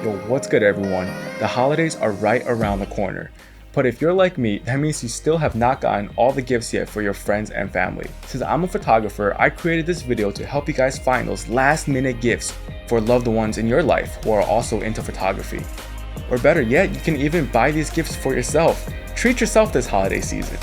Yo, what's good everyone? The holidays are right around the corner. But if you're like me, that means you still have not gotten all the gifts yet for your friends and family. Since I'm a photographer, I created this video to help you guys find those last minute gifts for loved ones in your life who are also into photography. Or better yet, you can even buy these gifts for yourself. Treat yourself this holiday season.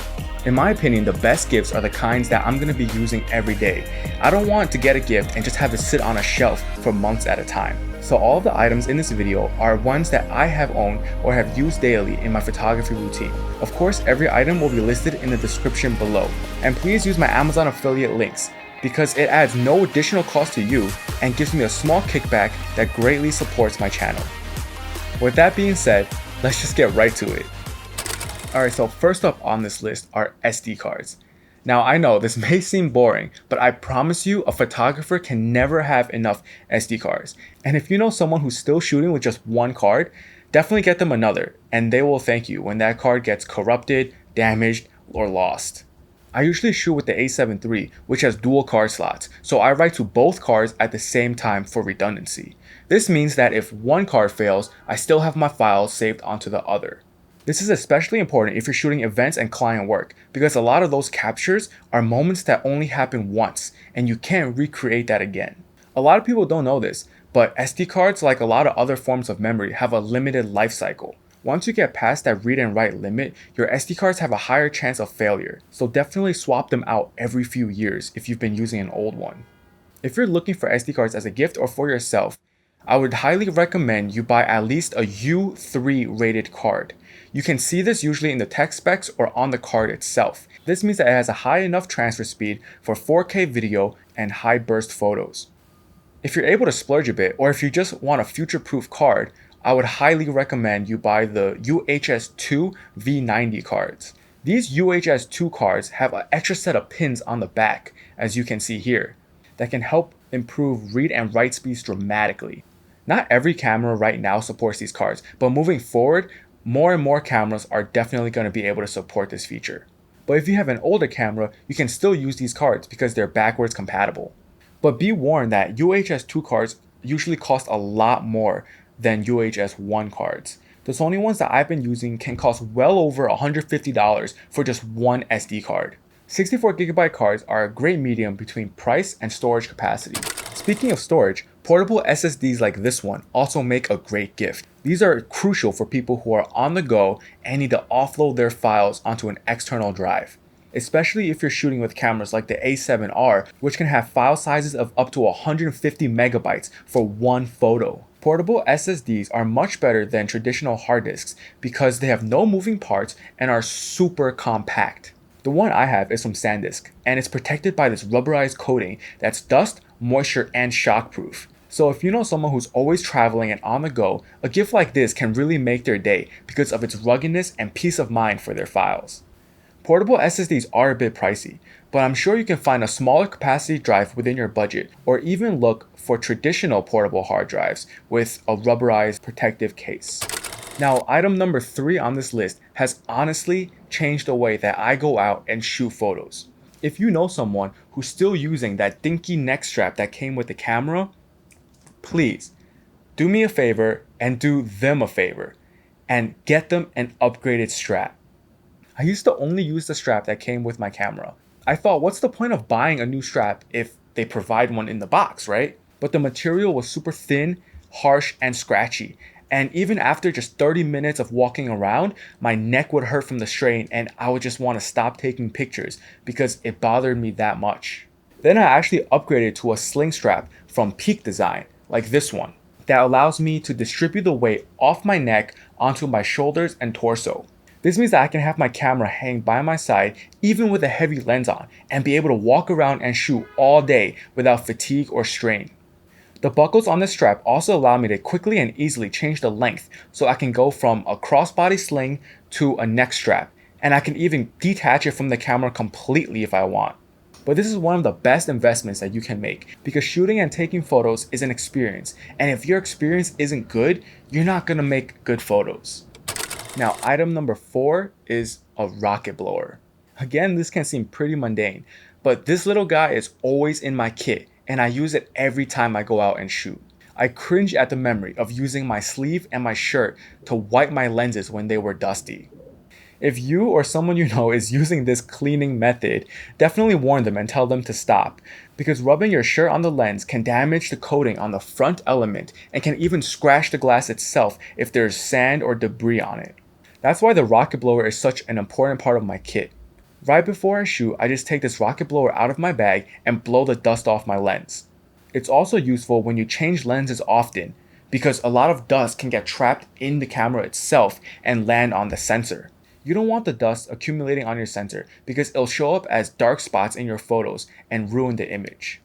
In my opinion, the best gifts are the kinds that I'm going to be using every day. I don't want to get a gift and just have it sit on a shelf for months at a time. So all of the items in this video are ones that I have owned or have used daily in my photography routine. Of course, every item will be listed in the description below. And please use my Amazon affiliate links because it adds no additional cost to you and gives me a small kickback that greatly supports my channel. With that being said, let's just get right to it. Alright, so first up on this list are SD cards. Now I know this may seem boring, but I promise you a photographer can never have enough SD cards. And if you know someone who's still shooting with just one card, definitely get them another, and they will thank you when that card gets corrupted, damaged, or lost. I usually shoot with the A7 III, which has dual card slots, so I write to both cards at the same time for redundancy. This means that if one card fails, I still have my files saved onto the other. This is especially important if you're shooting events and client work, because a lot of those captures are moments that only happen once, and you can't recreate that again. A lot of people don't know this, but SD cards, like a lot of other forms of memory, have a limited life cycle. Once you get past that read and write limit, your SD cards have a higher chance of failure, so definitely swap them out every few years if you've been using an old one. If you're looking for SD cards as a gift or for yourself, I would highly recommend you buy at least a U3 rated card. You can see this usually in the tech specs or on the card itself. This means that it has a high enough transfer speed for 4K video and high burst photos. If you're able to splurge a bit, or if you just want a future-proof card, I would highly recommend you buy the UHS-2 V90 cards. These UHS-2 cards have an extra set of pins on the back, as you can see here, that can help improve read and write speeds dramatically. Not every camera right now supports these cards, but moving forward, more and more cameras are definitely going to be able to support this feature. But if you have an older camera, you can still use these cards because they're backwards compatible. But be warned that UHS-2 cards usually cost a lot more than UHS-1 cards. The Sony ones that I've been using can cost well over $150 for just one SD card. 64GB cards are a great medium between price and storage capacity. Speaking of storage, portable SSDs like this one also make a great gift. These are crucial for people who are on the go and need to offload their files onto an external drive. Especially if you're shooting with cameras like the A7R, which can have file sizes of up to 150 megabytes for one photo. Portable SSDs are much better than traditional hard disks because they have no moving parts and are super compact. The one I have is from SanDisk, and it's protected by this rubberized coating that's dust, moisture, and shockproof. So if you know someone who's always traveling and on the go, a gift like this can really make their day because of its ruggedness and peace of mind for their files. Portable SSDs are a bit pricey, but I'm sure you can find a smaller capacity drive within your budget, or even look for traditional portable hard drives with a rubberized protective case. Now, item number 3 on this list has honestly changed the way that I go out and shoot photos. If you know someone who's still using that dinky neck strap that came with the camera, please do me a favor and do them a favor and get them an upgraded strap. I used to only use the strap that came with my camera. I thought, what's the point of buying a new strap if they provide one in the box, right? But the material was super thin, harsh, and scratchy. And even after just 30 minutes of walking around, my neck would hurt from the strain and I would just want to stop taking pictures because it bothered me that much. Then I actually upgraded to a sling strap from Peak Design, like this one, that allows me to distribute the weight off my neck onto my shoulders and torso. This means that I can have my camera hang by my side even with a heavy lens on and be able to walk around and shoot all day without fatigue or strain. The buckles on the strap also allow me to quickly and easily change the length so I can go from a crossbody sling to a neck strap, and I can even detach it from the camera completely if I want. But this is one of the best investments that you can make because shooting and taking photos is an experience, and if your experience isn't good, you're not going to make good photos. Now, item number 4 is a rocket blower. Again, this can seem pretty mundane, but this little guy is always in my kit and I use it every time I go out and shoot. I cringe at the memory of using my sleeve and my shirt to wipe my lenses when they were dusty. If you or someone you know is using this cleaning method, definitely warn them and tell them to stop, because rubbing your shirt on the lens can damage the coating on the front element and can even scratch the glass itself if there's sand or debris on it. That's why the rocket blower is such an important part of my kit. Right before I shoot, I just take this rocket blower out of my bag and blow the dust off my lens. It's also useful when you change lenses often, because a lot of dust can get trapped in the camera itself and land on the sensor. You don't want the dust accumulating on your sensor because it'll show up as dark spots in your photos and ruin the image.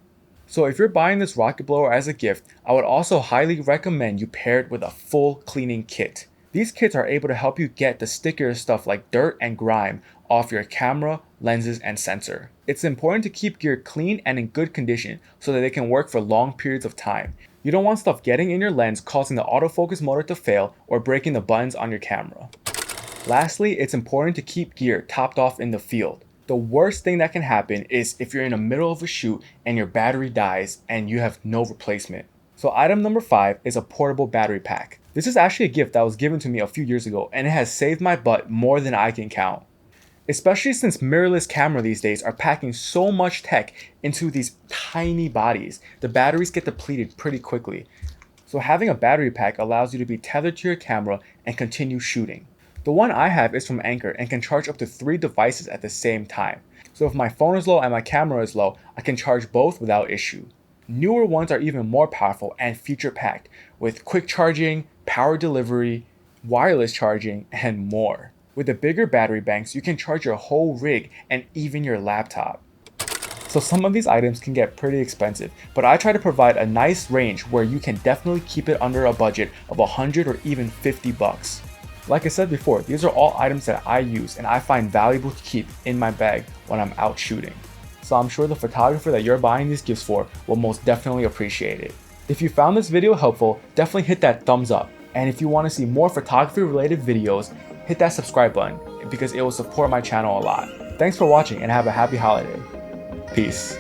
So if you're buying this rocket blower as a gift, I would also highly recommend you pair it with a full cleaning kit. These kits are able to help you get the stickier stuff like dirt and grime off your camera, lenses, and sensor. It's important to keep gear clean and in good condition so that they can work for long periods of time. You don't want stuff getting in your lens causing the autofocus motor to fail or breaking the buttons on your camera. Lastly, it's important to keep gear topped off in the field. The worst thing that can happen is if you're in the middle of a shoot and your battery dies and you have no replacement. So item number 5 is a portable battery pack. This is actually a gift that was given to me a few years ago and it has saved my butt more than I can count. Especially since mirrorless cameras these days are packing so much tech into these tiny bodies, the batteries get depleted pretty quickly. So having a battery pack allows you to be tethered to your camera and continue shooting. The one I have is from Anker and can charge up to 3 devices at the same time. So if my phone is low and my camera is low, I can charge both without issue. Newer ones are even more powerful and feature packed with quick charging, power delivery, wireless charging, and more. With the bigger battery banks, you can charge your whole rig and even your laptop. So some of these items can get pretty expensive, but I try to provide a nice range where you can definitely keep it under a budget of $100 or even $50. Like I said before, these are all items that I use and I find valuable to keep in my bag when I'm out shooting. So I'm sure the photographer that you're buying these gifts for will most definitely appreciate it. If you found this video helpful, definitely hit that thumbs up. And if you want to see more photography related videos, hit that subscribe button because it will support my channel a lot. Thanks for watching and have a happy holiday. Peace.